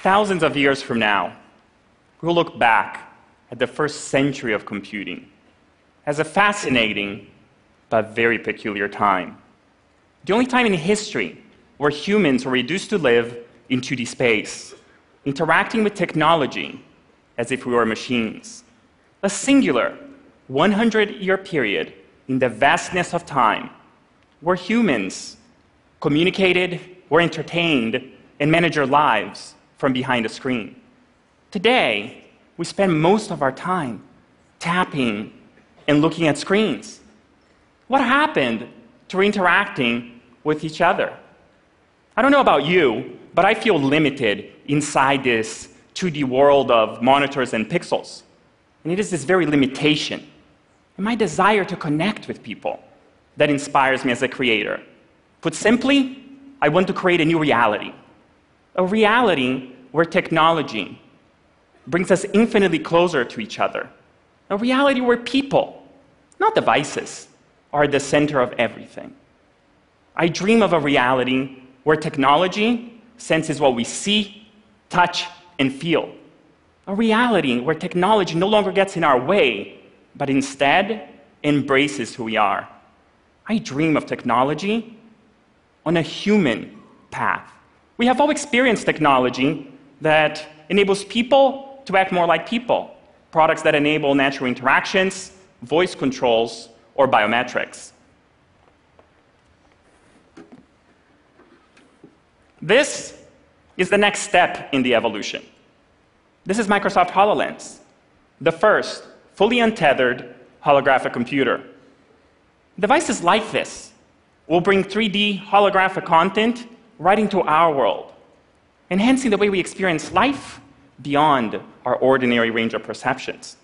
thousands of years from now, we'll look back at the first century of computing as a fascinating but very peculiar time. The only time in history where humans were reduced to live in 2D space, interacting with technology as if we were machines. A singular 100-year period in the vastness of time where humans communicated, were entertained, and managed their lives from behind a screen. Today, we spend most of our time tapping and looking at screens. What happened to interacting with each other? I don't know about you, but I feel limited inside this 2D world of monitors and pixels. And it is this very limitation and my desire to connect with people that inspires me as a creator. Put simply, I want to create a new reality. A reality where technology brings us infinitely closer to each other. A reality where people, not devices, are at the center of everything. I dream of a reality where technology senses what we see, touch, and feel. A reality where technology no longer gets in our way, but instead embraces who we are. I dream of technology on a human path. We have all experienced technology that enables people to act more like people. Products that enable natural interactions, voice controls, or biometrics. This is the next step in the evolution. This is Microsoft HoloLens, the first fully untethered holographic computer. Devices like this will bring 3D holographic content right into our world, enhancing the way we experience life beyond our ordinary range of perceptions.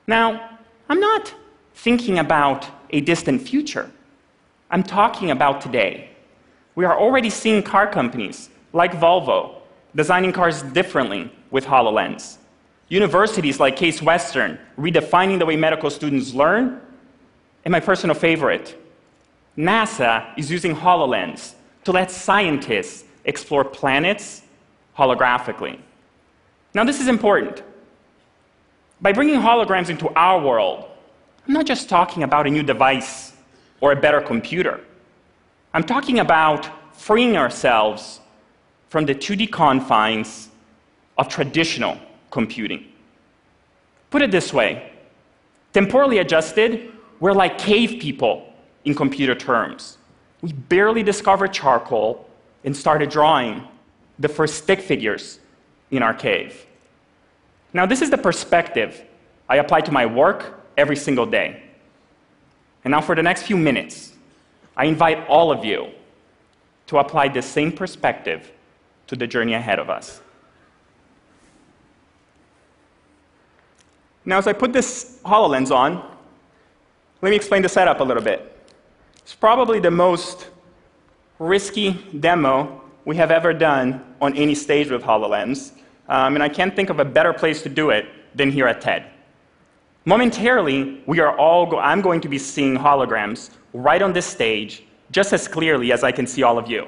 Now, I'm not thinking about a distant future. I'm talking about today. We are already seeing car companies like Volvo designing cars differently with HoloLens. Universities like Case Western redefining the way medical students learn. And my personal favorite, NASA is using HoloLens to let scientists explore planets holographically. Now, this is important. By bringing holograms into our world, I'm not just talking about a new device or a better computer. I'm talking about freeing ourselves from the 2D confines of traditional computing. Put it this way, temporally adjusted, we're like cave people in computer terms. We barely discovered charcoal and started drawing the first stick figures in our cave. Now, this is the perspective I apply to my work every single day. And now for the next few minutes, I invite all of you to apply this same perspective to the journey ahead of us. Now, as I put this HoloLens on, let me explain the setup a little bit. It's probably the most risky demo we have ever done on any stage with HoloLens, and I can't think of a better place to do it than here at TED. Momentarily, I'm going to be seeing holograms right on this stage, just as clearly as I can see all of you.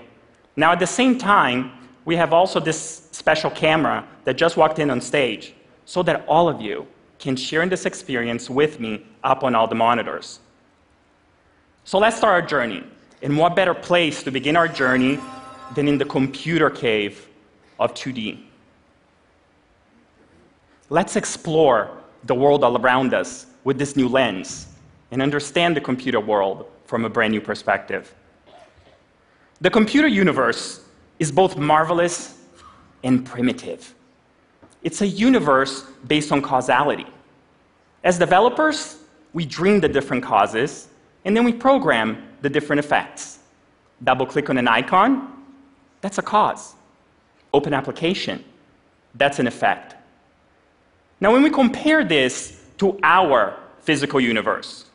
Now, at the same time, we have also this special camera that just walked in on stage, so that all of you can share in this experience with me up on all the monitors. So let's start our journey. And what better place to begin our journey than in the computer cave of 2D? Let's explore the world all around us with this new lens and understand the computer world from a brand new perspective. The computer universe is both marvelous and primitive. It's a universe based on causality. As developers, we dream the different causes, and then we program the different effects. Double-click on an icon, that's a cause. Open application, that's an effect. Now, when we compare this to our physical universe,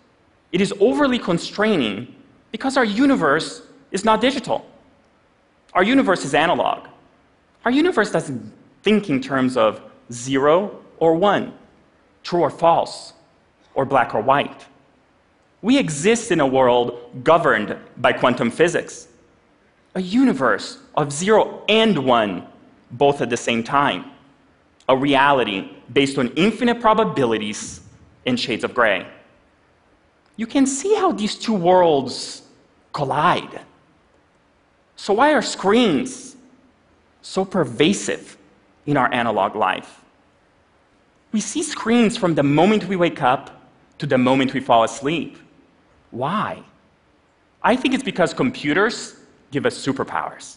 it is overly constraining because our universe is not digital. Our universe is analog. Our universe doesn't think in terms of 0 or 1, true or false, or black or white. We exist in a world governed by quantum physics, a universe of 0 and 1, both at the same time. A reality based on infinite probabilities and shades of gray. You can see how these two worlds collide. So why are screens so pervasive in our analog life? We see screens from the moment we wake up to the moment we fall asleep. Why? I think it's because computers give us superpowers.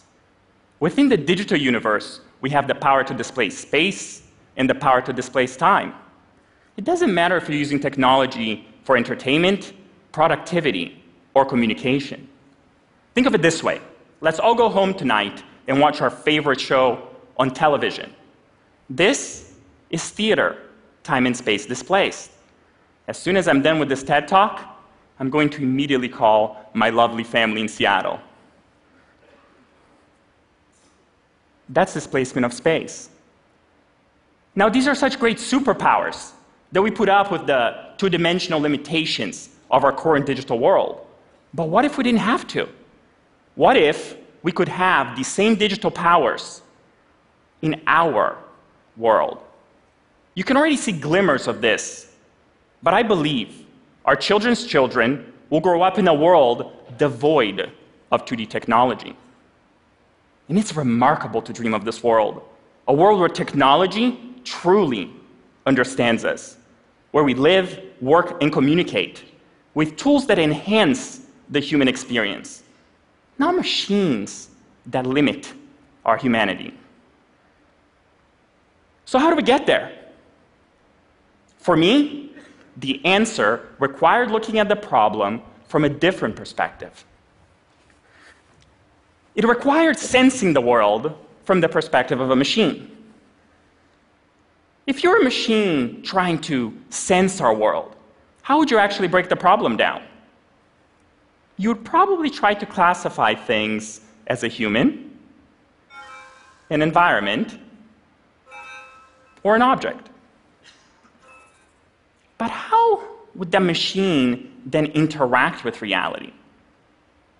Within the digital universe, we have the power to displace space and the power to displace time. It doesn't matter if you're using technology for entertainment, productivity, or communication. Think of it this way. Let's all go home tonight and watch our favorite show on television. This is theater, time and space displaced. As soon as I'm done with this TED Talk, I'm going to immediately call my lovely family in Seattle. That's displacement of space. Now, these are such great superpowers that we put up with the two-dimensional limitations of our current digital world. But what if we didn't have to? What if we could have these same digital powers in our world? You can already see glimmers of this, but I believe our children's children will grow up in a world devoid of 2D technology. And it's remarkable to dream of this world, a world where technology truly understands us, where we live, work, and communicate with tools that enhance the human experience, not machines that limit our humanity. So how do we get there? For me, the answer required looking at the problem from a different perspective. It required sensing the world from the perspective of a machine. If you're a machine trying to sense our world, how would you actually break the problem down? You would probably try to classify things as a human, an environment, or an object. But how would the machine then interact with reality?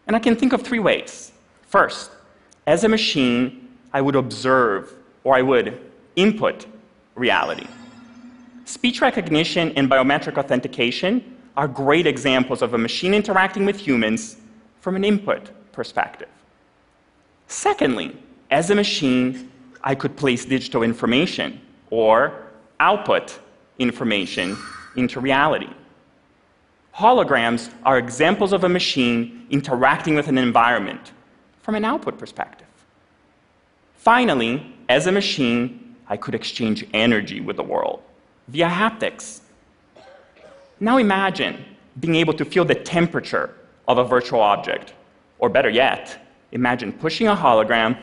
And I can think of 3 ways. First, as a machine, I would observe, or I would input reality. Speech recognition and biometric authentication are great examples of a machine interacting with humans from an input perspective. Secondly, as a machine, I could place digital information or output information into reality. Holograms are examples of a machine interacting with an environment from an output perspective. Finally, as a machine, I could exchange energy with the world via haptics. Now imagine being able to feel the temperature of a virtual object, or better yet, imagine pushing a hologram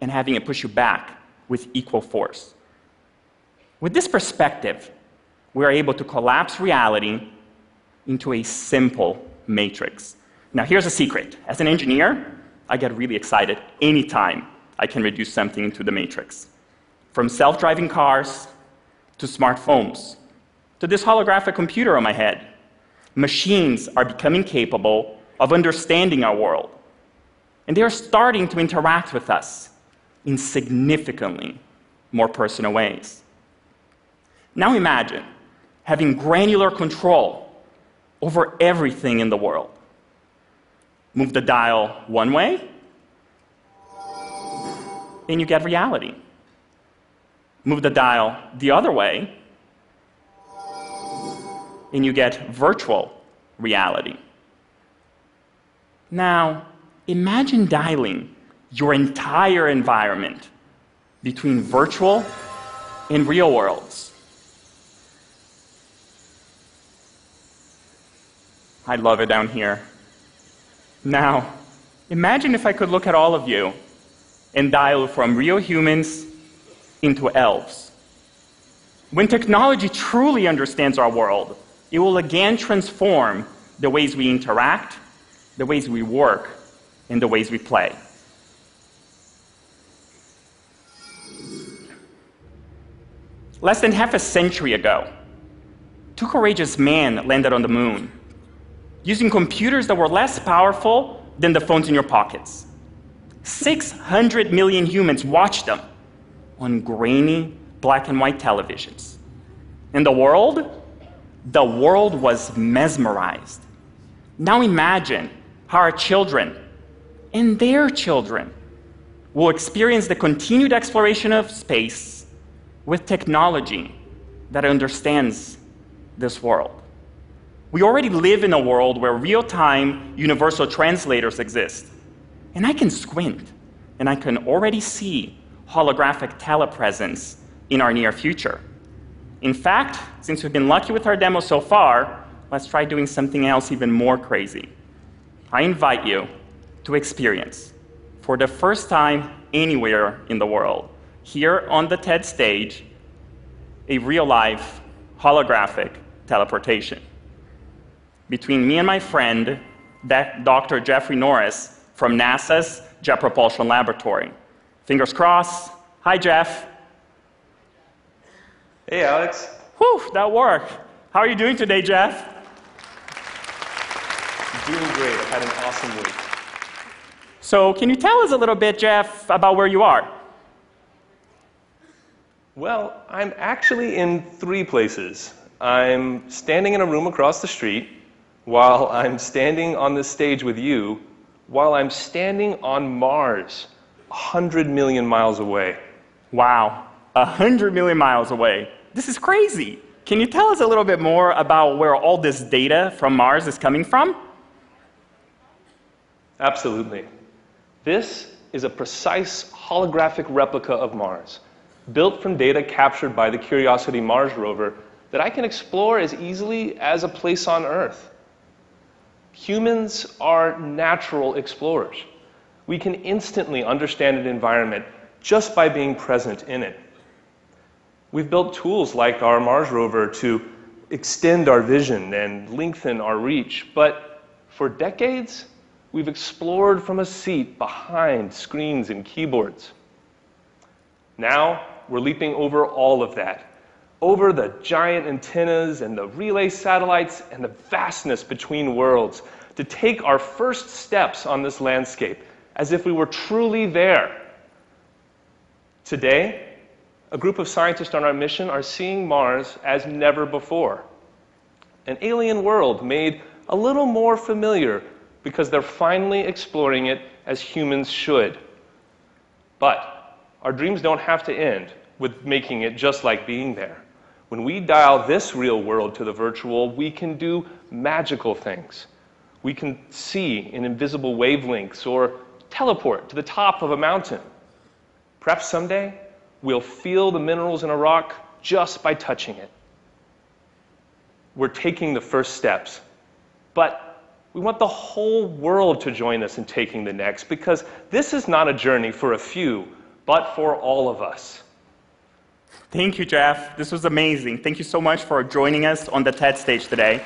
and having it push you back with equal force. With this perspective, we are able to collapse reality into a simple matrix. Now here's a secret. As an engineer, I get really excited anytime I can reduce something into the matrix. From self-driving cars to smartphones to this holographic computer on my head, machines are becoming capable of understanding our world. And they are starting to interact with us in significantly more personal ways. Now imagine having granular control over everything in the world. Move the dial one way, and you get reality. Move the dial the other way, and you get virtual reality. Now, imagine dialing your entire environment between virtual and real worlds. I love it down here. Now, imagine if I could look at all of you and dial from real humans into elves. When technology truly understands our world, it will again transform the ways we interact, the ways we work, and the ways we play. Less than half a century ago, 2 courageous men landed on the moon, using computers that were less powerful than the phones in your pockets. 600 million humans watched them on grainy black and white televisions. And the world was mesmerized. Now imagine how our children and their children will experience the continued exploration of space with technology that understands this world. We already live in a world where real-time universal translators exist. And I can squint, and I can already see holographic telepresence in our near future. In fact, since we've been lucky with our demo so far, let's try doing something else even more crazy. I invite you to experience, for the first time anywhere in the world, here on the TED stage, a real-life holographic teleportation between me and my friend, Dr. Jeffrey Norris from NASA's Jet Propulsion Laboratory. Fingers crossed. Hi, Jeff. Hey, Alex. Whew, that worked. How are you doing today, Jeff? Doing great. I've had an awesome week. So can you tell us a little bit, Jeff, about where you are? Well, I'm actually in 3 places. I'm standing in a room across the street, while I'm standing on this stage with you, while I'm standing on Mars, 100 million miles away. Wow, 100 million miles away. This is crazy. Can you tell us a little bit more about where all this data from Mars is coming from? Absolutely. This is a precise holographic replica of Mars, built from data captured by the Curiosity Mars rover that I can explore as easily as a place on Earth. Humans are natural explorers. We can instantly understand an environment just by being present in it. We've built tools like our Mars rover to extend our vision and lengthen our reach, but for decades, we've explored from a seat behind screens and keyboards. Now, we're leaping over all of that, over the giant antennas and the relay satellites and the vastness between worlds, to take our first steps on this landscape as if we were truly there. Today, a group of scientists on our mission are seeing Mars as never before. An alien world made a little more familiar because they're finally exploring it as humans should. But our dreams don't have to end with making it just like being there. When we dial this real world to the virtual, we can do magical things. We can see in invisible wavelengths or teleport to the top of a mountain. Perhaps someday, we'll feel the minerals in a rock just by touching it. We're taking the first steps, but we want the whole world to join us in taking the next, because this is not a journey for a few, but for all of us. Thank you, Jeff. This was amazing. Thank you so much for joining us on the TED stage today.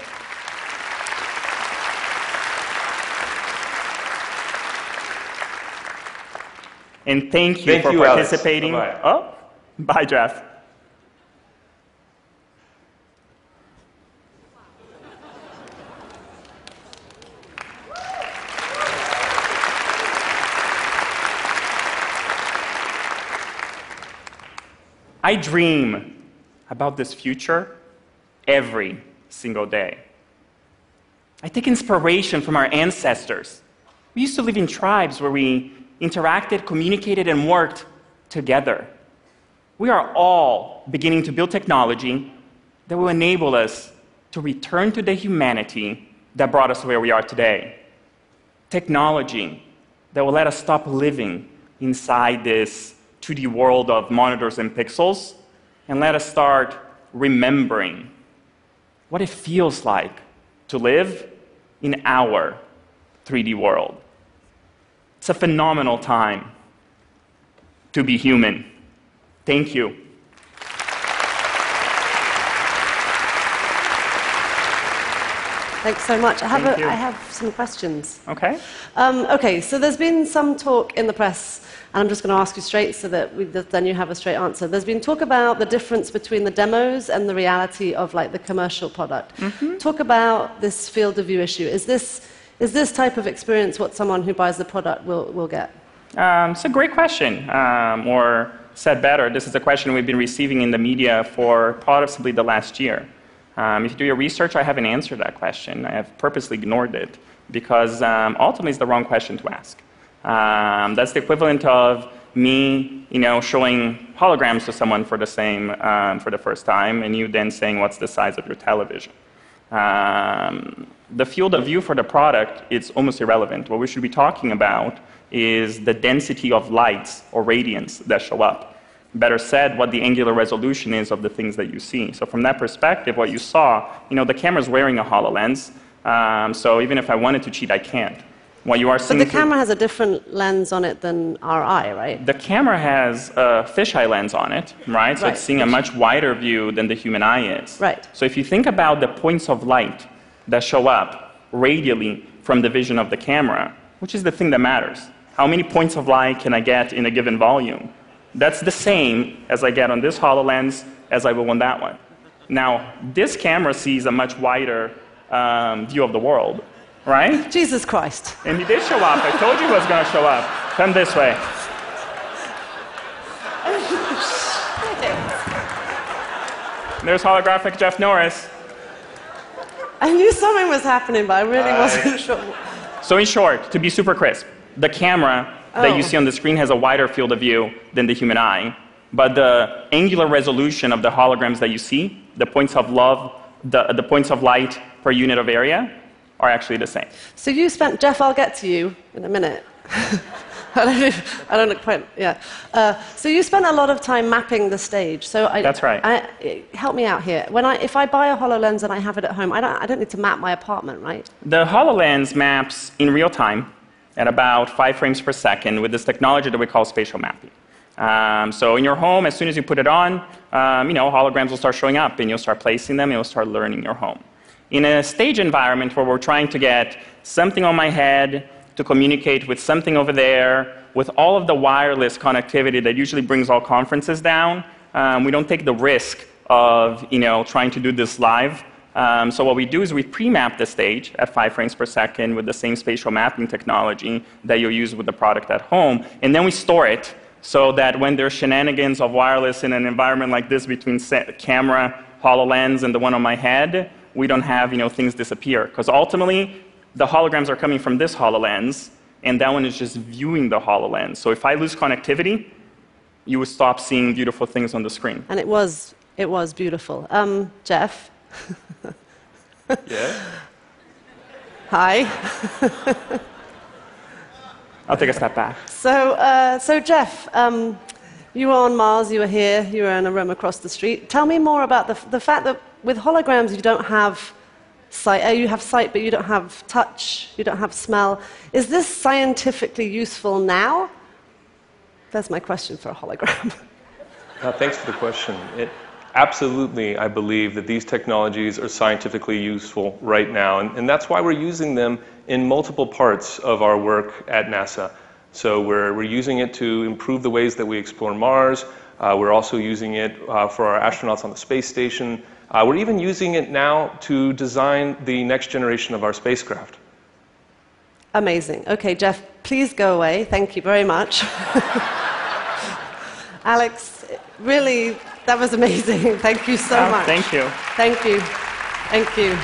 And thank you for participating. Alex. Bye-bye. Oh, bye, Jeff. I dream about this future every single day. I take inspiration from our ancestors. We used to live in tribes where we interacted, communicated, and worked together. We are all beginning to build technology that will enable us to return to the humanity that brought us where we are today. Technology that will let us stop living inside this 2D world of monitors and pixels and let us start remembering what it feels like to live in our 3D world. It's a phenomenal time to be human. Thank you. Thanks so much. I have some questions. Okay. Okay, so there's been some talk in the press, and I'm just going to ask you straight so that then you have a straight answer. There's been talk about the difference between the demos and the reality of like the commercial product. Mm-hmm. Talk about this field of view issue. Is this type of experience what someone who buys the product will get? It's a great question, or said better, this is a question we've been receiving in the media for possibly the last year. If you do your research, I haven't answered that question. I have purposely ignored it because ultimately it's the wrong question to ask. That's the equivalent of me, showing holograms to someone for the first time, and you then saying, what's the size of your television? The field of view for the product is almost irrelevant. What we should be talking about is the density of lights or radiance that show up. Better said, what the angular resolution is of the things that you see. So from that perspective, what you saw, the camera's wearing a HoloLens, so even if I wanted to cheat, I can't. What you are seeing. But the camera has a different lens on it than our eye, right? The camera has a fisheye lens on it, right? So it's seeing a much wider view than the human eye is. Right. So if you think about the points of light that show up radially from the vision of the camera, which is the thing that matters. How many points of light can I get in a given volume? That's the same as I get on this HoloLens as I will on that one. Now, this camera sees a much wider view of the world, right? Jesus Christ. And he did show up. I told you he was going to show up. Come this way. There's holographic Jeff Norris. I knew something was happening, but I really wasn't sure. So in short, to be super crisp, the camera that you see on the screen has a wider field of view than the human eye, but the angular resolution of the holograms that you see, the points of the points of light per unit of area, are actually the same. So you spent, Jeff, I'll get to you in a minute. I don't look quite, yeah. So you spent a lot of time mapping the stage. So That's right. Help me out here. If I buy a HoloLens and I have it at home, I don't need to map my apartment, right? The HoloLens maps in real time at about 5 frames per second with this technology that we call spatial mapping. So in your home, as soon as you put it on, holograms will start showing up, and you'll start placing them, and you'll start learning your home. In a stage environment where we're trying to get something on my head to communicate with something over there, with all of the wireless connectivity that usually brings all conferences down, we don't take the risk of trying to do this live. So what we do is we pre-map the stage at 5 frames per second with the same spatial mapping technology that you'll use with the product at home, and then we store it so that when there's shenanigans of wireless in an environment like this between camera, HoloLens, and the one on my head, we don't have things disappear. Because ultimately, the holograms are coming from this HoloLens, and that one is just viewing the HoloLens. So if I lose connectivity, you would stop seeing beautiful things on the screen. And it was beautiful. Jeff? Yeah? Hi. I'll take a step back. So Jeff, you were on Mars, you were here, you were in a room across the street. Tell me more about the fact that with holograms you don't have sight. You have sight, but you don't have touch, you don't have smell. Is this scientifically useful now? That's my question for a hologram. Thanks for the question. Absolutely, I believe that these technologies are scientifically useful right now, and that's why we're using them in multiple parts of our work at NASA. So we're using it to improve the ways that we explore Mars. We're also using it for our astronauts on the space station. We're even using it now to design the next generation of our spacecraft. Amazing. Okay, Jeff, please go away. Thank you very much. Alex, really, that was amazing. Thank you so much. Thank you. Thank you. Thank you.